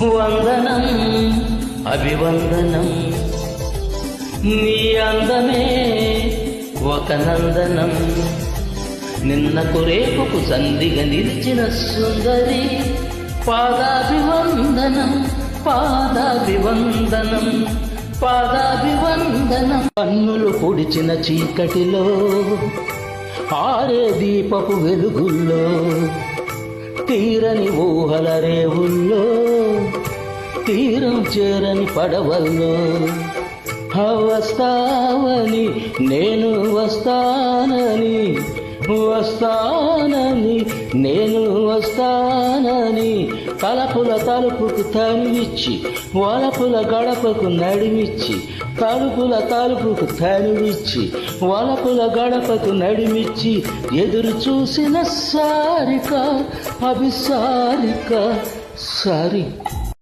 వందనం అభివందనం, నీ అందమే ఒక నందనం. నిన్నకు రేపుకు సంధిగా నిలిచిన సుందరి, పాదాభివందనం పాదాభివందనం పాదాభివందనం. కన్నులు పొడిచిన చీకటిలో ఆరే దీపపు వెలుగుల్లో, తీరని ఊహల రేవుల్లో, తీరం చేరని పడవల్లో, వస్తావని నేను వస్తానని, వస్తానని నేను వస్తానని, తలపుల తలుపుకు తనివిచ్చి వలపుల గడపకు నడిమిచ్చి, తలుపుల తలుపుకు తనివిచ్చి వలపుల గడపకు నడిమిచ్చి, ఎదురు చూసిన సారిక అభిసారిక సారి.